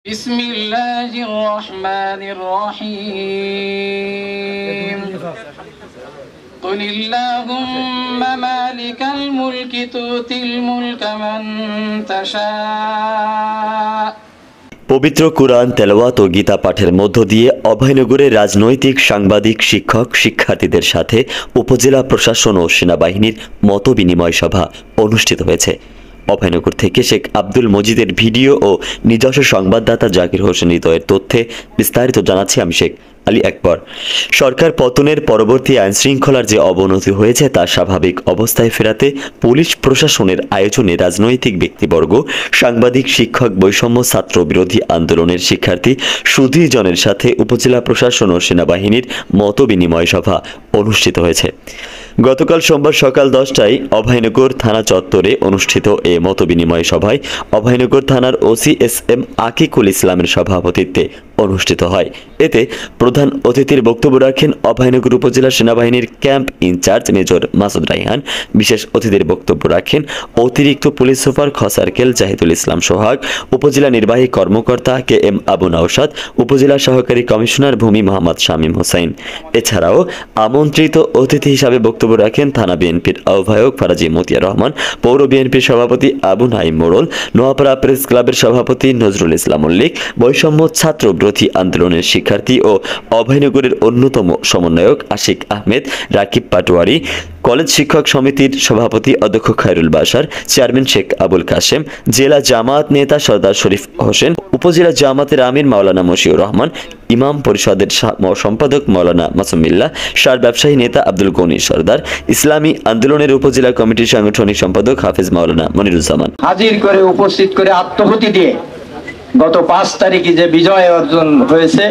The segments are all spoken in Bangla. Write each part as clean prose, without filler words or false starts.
বিসমিল্লাহির রহমানির রহিম قل اللهم مالك الملك تؤتي الملك من تشاء। পবিত্র কুরআন তেলাওয়াত ও গীতা পাঠের মধ্য দিয়ে অভয়নগরে রাজনৈতিক, সাংবাদিক, শিক্ষক, শিক্ষার্থীদের সাথে উপজেলা প্রশাসন ও সেনাবাহিনীর মতবিনিময় সভা অনুষ্ঠিত হয়েছে। অভয়নগর থেকে শেখ আব্দুল মজিদের ভিডিও ও নিজস্ব সংবাদদাতা জাকির হোসেন হৃদয়ের তথ্যে বিস্তারিত জানাচ্ছি আমি শেখ আলী আকবর। সরকার পতনের পরবর্তী আইনশৃঙ্খলার যে অবনতি হয়েছে তা স্বাভাবিক অবস্থায় ফেরাতে পুলিশ প্রশাসনের আয়োজনে রাজনৈতিক ব্যক্তিবর্গ, সাংবাদিক, শিক্ষক, বৈষম্য ছাত্র বিরোধী আন্দোলনের শিক্ষার্থী সুধীজনের সাথে উপজেলা প্রশাসন ও সেনাবাহিনীর মতবিনিময় সভা অনুষ্ঠিত হয়েছে। গতকাল সোমবার সকাল 10টায় অভয়নগর থানা চত্বরে অনুষ্ঠিত এ মতবিনিময় সভায় অভয়নগর থানার ওসি এস.এম. আকিকুল ইসলামের সভাপতিত্বে অনুষ্ঠিত হয়। এতে প্রধান অতিথির বক্তব্য রাখেন অভয়নগর উপজেলা সেনাবাহিনীর camp in-charge major Masud Raihan. বিশেষ অতিথির বক্তব্য রাখেন অতিরিক্ত পুলিশ সুপার খ সার্কেল জাহিদুল ইসলাম সোহাগ, উপজেলা নির্বাহী কর্মকর্তা কে.এম. আবু নওশাদ, উপজেলা সহকারী কমিশনার ভূমি মোহাম্মদ শামীম হোসেন। এছাড়াও আমন্ত্রিত অতিথি হিসাবে বক্তব্য রাখেন থানা বিএনপির আহ্বায়ক ফারাজি মতিয়ার রহমান, পৌর বিএনপির সভাপতি আবু নাইম মোড়ল, নোয়াপাড়া প্রেস ক্লাবের সভাপতি নজরুল ইসলাম মল্লিক, বৈষম্য ছাত্র বিরোধী আন্দোলনের শিক্ষার্থী ও অভয়নগরের অন্যতম সমন্বয়ক আশিক আহমেদ, রাকিব পাটোয়ারি, কলেজ শিক্ষক সমিতির সভাপতি অধ্যক্ষ খায়রুল বাশার, চেয়ারম্যান শেখ আবুল কাশেম, জেলা জামায়াত নেতা সরদার শরীফ হোসেন, উপজেলা জামাতের আমির মাওলানা মশিউর রহমান, ইমাম পরিষদের সম্পাদক মাওলানা মাসুমিল্লাহ, সার ব্যবসায়ী নেতা আব্দুল গনি সরদার, ইসলামী আন্দোলনের উপজেলা কমিটির সাংগঠনিক সম্পাদক হাফেজ মাওলানা মনিরুজ্জামান হাজির করে উপস্থিত করে আত্মহতি দিয়ে গত 5 তারিখে যে বিজয় অর্জন হয়েছে,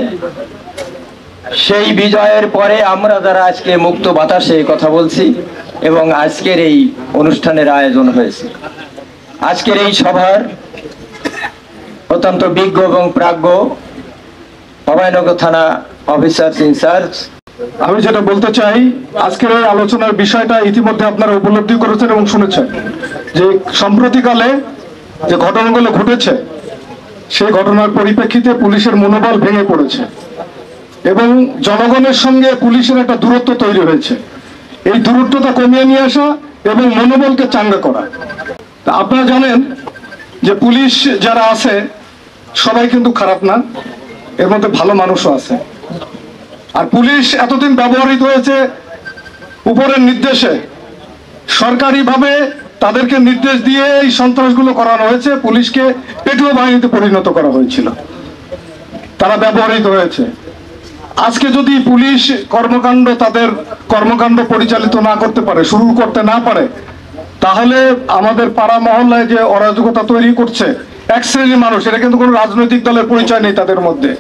সেই বিজয়ের পরে আমরা যারা আজকে মুক্ত বাতাসে কথা বলছি এবং আজকের এই অনুষ্ঠানের আয়োজন হয়েছে, আজকের এই সভার অত্যন্ত বিজ্ঞ এবং প্রাজ্ঞ অভয়নগর থানা অফিসার ইনচার্জ, আমি যেটা বলতে চাই, আজকের এই আলোচনার বিষয়টা ইতিমধ্যে আপনারা উপলব্ধি করেছেন এবং শুনেছেন যে সম্প্রতিকালে যে ঘটনাগুলো ঘটেছে সেই ঘটনার পরিপ্রেক্ষিতে পুলিশের মনোবল ভেঙে পড়েছে এবং জনগণের সঙ্গে পুলিশের একটা দূরত্ব তৈরি হয়েছে। এই দূরত্বটা কমিয়ে নিয়ে আসা এবং মনোবলকে চাঙ্গা করা। তা আপনারা জানেন যে পুলিশ যারা আছে সবাই কিন্তু খারাপ না, এর মধ্যে ভালো মানুষও আছে। আর পুলিশ এতদিন ব্যবহৃত হয়েছে উপরের নির্দেশে, সরকারিভাবে তাদেরকে নির্দেশ দিয়ে এই সন্ত্রাসগুলো করানো হয়েছে। পুলিশকে পেটুয়া বাহিনীতে পরিণত করা হয়েছিল, তারা ব্যবহৃত হয়েছে। আজকে যদি পুলিশ তাদের কর্মকাণ্ড পরিচালিত না করতে পারে, শুরু করতে না পারে, তাহলে আমাদের পাড়া মহল্লায় যে অরাজকতা তৈরি করছে এক শ্রেণীর মানুষ, এটা কিন্তু কোনো রাজনৈতিক দলের পরিচয় নেই তাদের মধ্যে,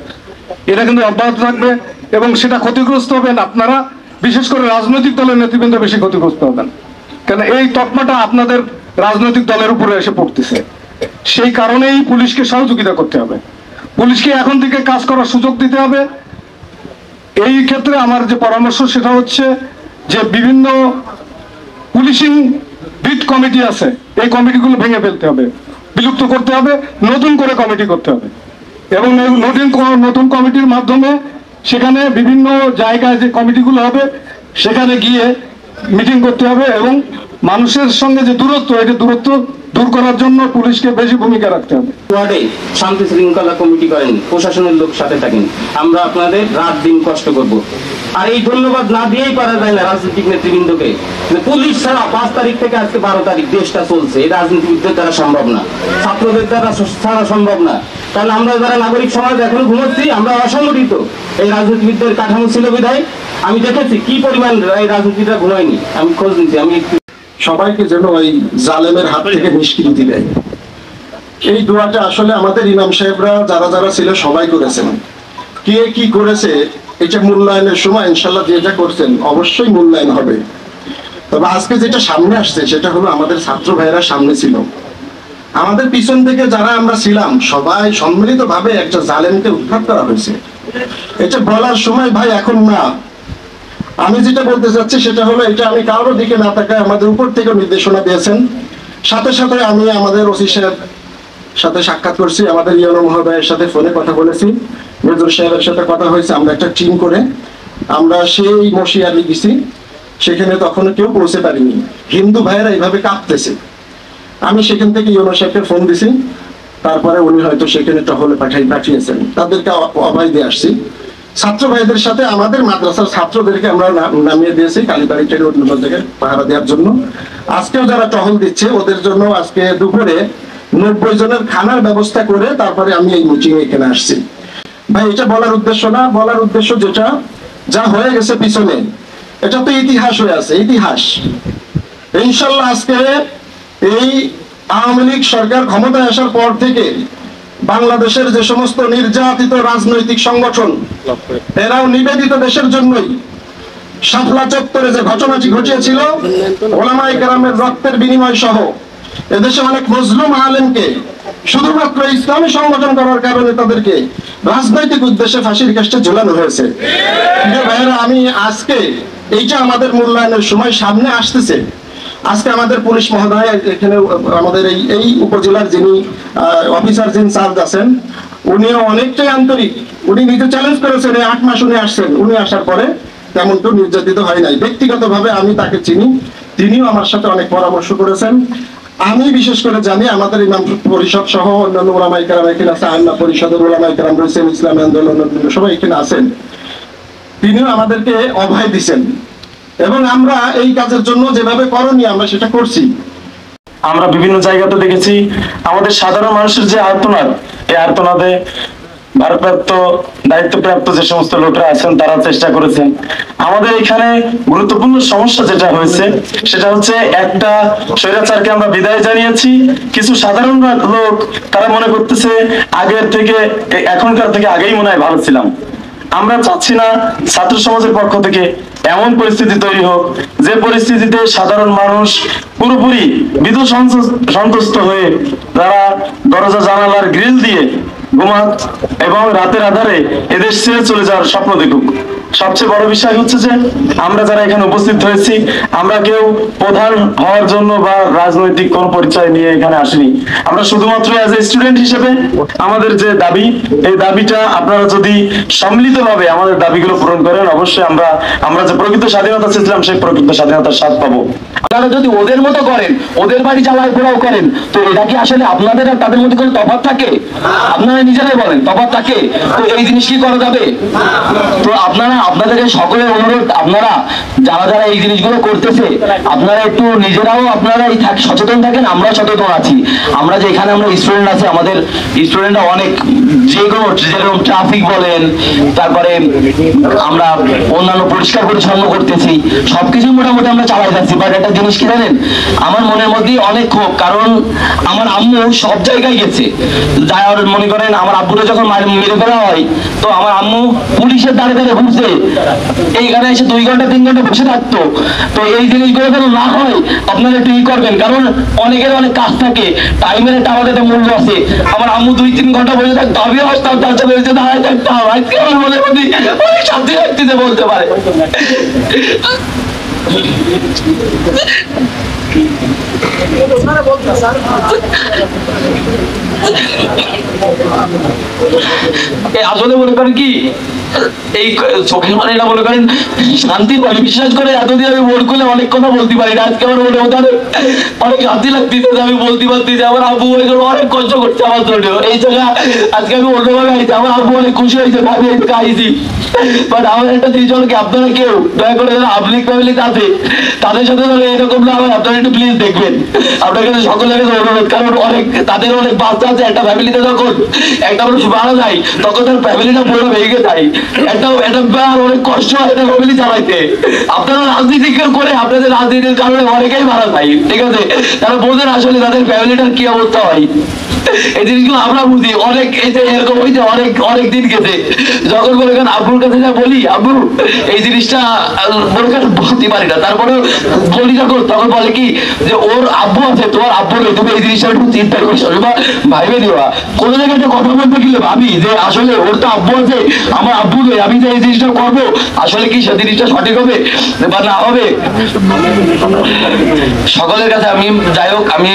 এটা কিন্তু অব্যাহত থাকবে এবং সেটা ক্ষতিগ্রস্ত হবেন আপনারা, বিশেষ করে রাজনৈতিক দলের নেতৃবৃন্দ বেশি ক্ষতিগ্রস্ত হবেন, কেন এই তকমাটা আপনাদের রাজনৈতিক দলের উপরে এসে পড়তেছে। সেই কারণেই পুলিশকে সহযোগিতা করতে হবে, পুলিশকে এখন থেকে কাজ করার সুযোগ দিতে হবে। এই ক্ষেত্রে আমার যে পরামর্শ সেটা হচ্ছে যে বিভিন্ন পুলিশিং বিট কমিটি আছে, এই কমিটিগুলো ভেঙে ফেলতে হবে, বিলুপ্ত করতে হবে, নতুন করে কমিটি করতে হবে এবং নতুন কমিটির মাধ্যমে সেখানে বিভিন্ন জায়গায় যে কমিটিগুলো হবে সেখানে গিয়ে মিটিং করতে হবে এবং মানুষের সঙ্গে যে দূরত্ব, এই দূরত্ব দূর করার জন্য পুলিশকে বেশি ভূমিকা রাখতে হবে। ওয়ার্ডে শান্তি শৃঙ্খলা কমিটি করেন, প্রশাসনের লোক সাথে থাকেন, আমরা আপনাদের রাত দিন কষ্ট করব। আর এই ধন্যবাদ না দিয়েই পারা যায় না রাজনৈতিক নেতৃবৃন্দকে। পুলিশ ছাড়া 5 তারিখ থেকে আজকে 12 তারিখ দেশটা চলছে, এই রাজনীতিবিদদের দ্বারা সম্ভব না, ছাত্রদের দ্বারা ছাড়া সম্ভব না। কারণ আমরা যারা নাগরিক সমাজ এখনো ঘুমাচ্ছি, আমরা অসংগঠিত। এই রাজনীতিবিদদের কাঠামো ছিল বিধায় আমি দেখেছি কি পরিমাণ এই রাজনীতিটা ঘুমায়নি। আমি খোঁজ নিচ্ছি, আমি সবাইকে যেন ওই জালেমের হাত থেকে নিষ্কৃতি দেয়, এই দোয়াটা আসলে আমাদের ইমাম সাহেবরা যারা যারা ছিল সবাই করেছেন। কে কি করেছে এটা মূল্যায়নের সময় ইনশাল্লাহ যে যা করছেন অবশ্যই মূল্যায়ন হবে। তবে আজকে যেটা সামনে আসছে সেটা হলো আমাদের ছাত্র ভাইয়েরা সামনে ছিল, আমাদের পিছন থেকে যারা আমরা ছিলাম সবাই সম্মিলিতভাবে একটা জালেমকে উদ্ধার করা হয়েছে। এটা বলার সময় ভাই এখন না। আমি যেটা বলতে চাচ্ছি সেটা হলো, এটা আমি কারোর দিকে না তাকায় আমাদের উপর থেকে নির্দেশনা দিয়েছেন। সাথে সাথে আমি আমাদের ওসি সাহেব সাথে সাক্ষাৎ করছি, আমাদের ইউনো মহোদয়ের সাথে ফোনে কথা বলেছি, মেজর সাহেবের সাথে কথা হয়েছে। আমরা একটা টিম করে আমরা সেই মশিয়ারি গেছি, সেখানে তখনও কেউ পৌঁছে পারিনি। হিন্দু ভাইয়েরা এইভাবে কাঁপতেছে। আমি সেখান থেকে ইউনো সাহেবকে ফোন দিছি, তারপরে উনি হয়তো সেখানে টহলে পাঠিয়েছেন, তাদেরকে অভয় দিয়ে আসছি। ছাত্র ভাইদের সাথে আমাদের মাদ্রাসার ছাত্রদেরকে আমরা নামিয়ে দিয়েছি কালীবাড়ি ট্রেন অন্য থেকে পাহারা দেওয়ার জন্য। আজকেও যারা টহল দিচ্ছে ওদের জন্য আজকে দুপুরে 90 জনের খানার ব্যবস্থা করে তারপরে আমি এই মিটিং এখানে আসছি। ভাই এটা বলার উদ্দেশ্য না, বলার উদ্দেশ্য যেটা যা হয়ে গেছে পিছনে, এটা তো ইতিহাস হয়ে আছে, ইতিহাস। ইনশাল্লাহ আজকে এই আওয়ামী লীগ সরকার ক্ষমতায় আসার পর থেকে বাংলাদেশের যে সমস্ত নির্যাতিত রাজনৈতিক সংগঠন, এরাও নিবেদিত দেশের জন্যই শাপলা চত্বরে যে ঘটনাটি ঘটিয়েছিল, ওলামায়ে কেরামের রক্তের বিনিময় সহ এদেশে অনেক মজলুম আলেমকে শুধুমাত্র ইসলামী সংগঠন করার কারণে তাদেরকে রাজনৈতিক উদ্দেশ্যে ফাঁসির কাস্টে ঝুলানো হয়েছে। ভাইয়েরা, আমি আজকে এইটা আমাদের মূল্যায়নের সময় সামনে আসতেছে। আজকে আমাদের পুলিশ মহোদয় এখানে আমাদের এই উপজেলার যিনি অফিসার যিনি চার্জ আছেন, উনিও অনেকটাই আন্তরিক। উনি নিজে চ্যালেঞ্জ করেছেন, এই 8 মাস উনি আসছেন, উনি আসার পরে তেমন কেউ নির্যাতিত হয় নাই। ব্যক্তিগতভাবে আমি তাকে চিনি, তিনিও আমার সাথে অনেক পরামর্শ করেছেন। আমি বিশেষ করে জানি আমাদের ইমাম পরিষদ সহ অন্যান্য ওলামায়ে কেরাম এখানে আছে, আইম্মা পরিষদের ওলামায়ে কেরাম রয়েছেন, ইসলামী আন্দোলনের সবাই এখানে আছেন। তিনিও আমাদেরকে অভয় দিচ্ছেন এবং আমরা এই কাজের জন্য যেভাবে করণীয় আমরা সেটা করছি। আমরা বিভিন্ন জায়গাতে দেখেছি আমাদের সাধারণ মানুষের যে আর্তনাদ, এই আর্তনাদে ভারপ্রাপ্ত দায়িত্বপ্রাপ্ত যে সমস্ত লোকরা আছেন তারা চেষ্টা করেছেন। আমাদের এখানে গুরুত্বপূর্ণ সমস্যা যেটা হয়েছে সেটা হচ্ছে একটা স্বৈরাচারকে আমরা বিদায় জানিয়েছি, কিছু সাধারণ লোক তারা মনে করতেছে আগের থেকে এখনকার থেকে আগেই মনে হয় ভালো ছিলাম। আমরা চাচ্ছি না ছাত্র সমাজের পক্ষ থেকে এমন পরিস্থিতি তৈরি হোক যে পরিস্থিতিতে সাধারণ মানুষ পুরোপুরি বিধু সন্তুষ্ট হয়ে তারা দরজা জানালার গ্রিল দিয়ে ঘুমাক এবং রাতের আধারে এদেশ ছেড়ে চলে যাওয়ার স্বপ্ন দেখুক। সবচেয়ে বড় বিষয় হচ্ছে যে আমরা যারা এখানে উপস্থিত হয়েছি, আমরা কেউ প্রধান হওয়ার জন্য বা রাজনৈতিক কোন পরিচয় নিয়ে এখানে আসিনি। আমরা শুধুমাত্র অ্যাজ এ স্টুডেন্ট হিসেবে আমাদের যে দাবি, এই দাবিটা আপনারা যদি সম্মিলিতভাবে আমাদের দাবিগুলো পূরণ করেন, অবশ্যই আমরা যে প্রকৃত স্বাধীনতা চেয়েছিলাম সেই প্রকৃত স্বাধীনতার স্বাদ পাবো। আপনারা যদি ওদের মতো করেন, ওদের বাড়ি জ্বালায় পোড়াও করেন, তো এটা কি আসলে আপনাদের আর তাদের মধ্যে কোনো তফাৎ থাকে? আপনারা নিজেরাই বলেন, তফাৎ থাকে? তো এই জিনিস কি করা যাবে? তো আপনাদের সকলের অনুরোধ, আপনারা যারা যারা এই জিনিসগুলো করতেছে, আপনারা একটু নিজেরাও সচেতন থাকেন। আমরা সচেতন আছি। আমরা যে এখানে আমরা স্টুডেন্ট আছে, আমাদের স্টুডেন্টরা অনেক যেরকম ট্রাফিক বলেন, তারপরে আমরা অন্যান্য পরিষ্কার পরিচ্ছন্ন করতেছি, সবকিছু মোটামুটি আমরা চালাই যাচ্ছি। বাট একটা জিনিস কি জানেন, আমার মনের মধ্যে অনেক ক্ষোভ, কারণ আমার আম্মু সব জায়গায় গেছে। যার মনে করেন আমার আব্বুরে যখন মেরে ফেলা হয়, তো আমার আম্মু পুলিশের দাঁড়ে দাঁড়ে ঘুরছে, এইখানে এসে 2 ঘন্টা 3 ঘন্টা বসে থাকতো। তো এই জিনিসগুলো যেন না হয় আপনারা একটু করবেন, কারণ অনেকের অনেক কাজ থাকে, টাইমের একটা আমাদের একটা মূল্য আছে। আমার আম্মু 2-3 ঘন্টা বসে থাকতো, আমিও আসতাম তার সাথে দাঁড়ায় থাকতাম। আজকে আমার মনের মধ্যে অনেক শান্তি লাগতেছে বলতে পারে। আসলে মনে করেন কি, এই চোখের মানে এটা মনে করেন শান্তি পাই। বিশ্বাস করে এতদিন আমি মন খুলে অনেক কথা বলতে পারি না, আজকে আমার মনে মধ্যে অনেক শান্তি লাগতেছে যে আমি বলতে পারছি যে আমার আব্বু অনেক কষ্ট করছে আমার জন্য। এই জায়গা আজকে আমি অন্যভাবে আইছি, আমার আব্বু অনেক খুশি হয়েছে আমি এদিকে আইছি। বাট আমার একটা জিনিস হলো কি, আপনারা কেউ দয়া করে যারা আবলিক ফ্যামিলিতে আছে তাদের সাথে এরকম না হয়, আপনারা একটু প্লিজ দেখবেন। আপনার কাছে সকলের অনুরোধ, কারণ তাদের অনেক বাচ্চা আছে। একটা ফ্যামিলিতে যখন একটা মানুষ মারা যায়, তখন তার ফ্যামিলিটা পুরো ভেঙে যায়। একটা অনেক কষ্ট হয় একটা ফ্যামিলি চালাইতে। আপনারা রাজনীতি করে আপনাদের রাজনীতির কারণে অনেকেই মারা যায়, ঠিক আছে? তারা বোঝেন আসলে তাদের ফ্যামিলিটার কি অবস্থা হয়। এই জিনিসগুলো আমরা বুঝি। অনেক এই যে এরকম হয়েছে, অনেক দিন গেছে, যখন মনে করেন আব্বুর কাছে যা বলি, আব্বু এই জিনিসটা মনে করেন বলতে পারি না, তারপরে বলি যখন, তখন বলে কি যে ওর আব্বু আছে, তোমার আব্বু নেই, তুমি এই জিনিসটা একটু চিন্তা করিস বা ভাইবে দিবা। কোনো জায়গায় একটা কথা বলতে গেলে ভাবি যে আসলে ওর তো আব্বু আছে, আমার আব্বু নেই, আমি যে এই জিনিসটা করবো আসলে কি সে জিনিসটা সঠিক হবে বা না হবে। সকলের কাছে আমি যাই হোক, আমি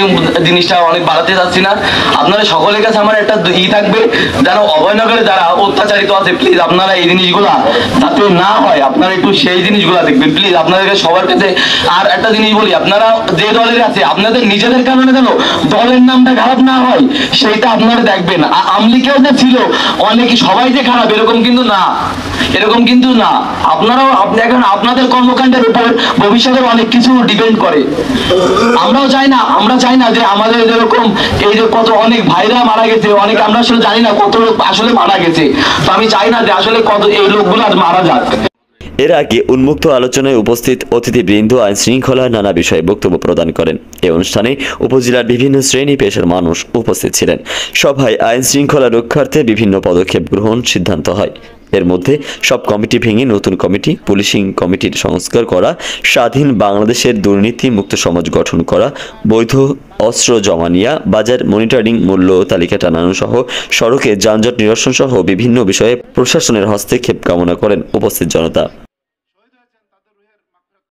জিনিসটা অনেক বাড়াতে চাচ্ছি না। আপনারা সকলের কাছে আমার একটা থাকবে, যেন অভয়নগরে যারা অত্যাচারিত আছে প্লিজ আপনারা এই জিনিসগুলা যাতে না হয়, আপনারা একটু সেই জিনিসগুলা দেখবেন প্লিজ আপনাদেরকে সবার কাছে। আর একটা জিনিস বলি, আপনারা যে দলের আছে আপনাদের নিজেদের কারণে যেন দলের নামটা খারাপ না হয় সেইটা আপনারা দেখবেন। আমলিকেও যে ছিল অনেকে সবাই যে খারাপ এরকম কিন্তু না, এরকম কিন্তু না। আপনারাও এখন আপনাদের কর্মকাণ্ডের উপর ভবিষ্যতের অনেক কিছু ডিপেন্ড করে। আমরা চাই না যে আমাদের যেরকম এই যে কত অনেক ভাইরা মারা গেছে, অনেক আমরা আসলে জানি না কত লোক আসলে মারা গেছে, তো আমি চাই না যে আসলে কত এই লোকগুলো আর মারা যাক। এর আগে উন্মুক্ত আলোচনায় উপস্থিত অতিথিবৃন্দ আইন শৃঙ্খলা নানা বিষয়ে বক্তব্য প্রদান করেন। এই অনুষ্ঠানে উপজেলার বিভিন্ন শ্রেণী পেশার মানুষ উপস্থিত ছিলেন। সভায় আইন শৃঙ্খলা রক্ষার্থে বিভিন্ন পদক্ষেপ গ্রহণ সিদ্ধান্ত হয়। এর মধ্যে সব কমিটি ভেঙে নতুন কমিটি, পুলিশিং কমিটির সংস্কার করা, স্বাধীন বাংলাদেশের দুর্নীতি মুক্ত সমাজ গঠন করা, বৈধ অস্ত্র জমা নেওয়া, বাজার মনিটরিং, মূল্য তালিকা টানানো সহ সড়কে যানজট নিরসন সহ বিভিন্ন বিষয়ে প্রশাসনের হস্তক্ষেপ কামনা করেন উপস্থিত জনতা।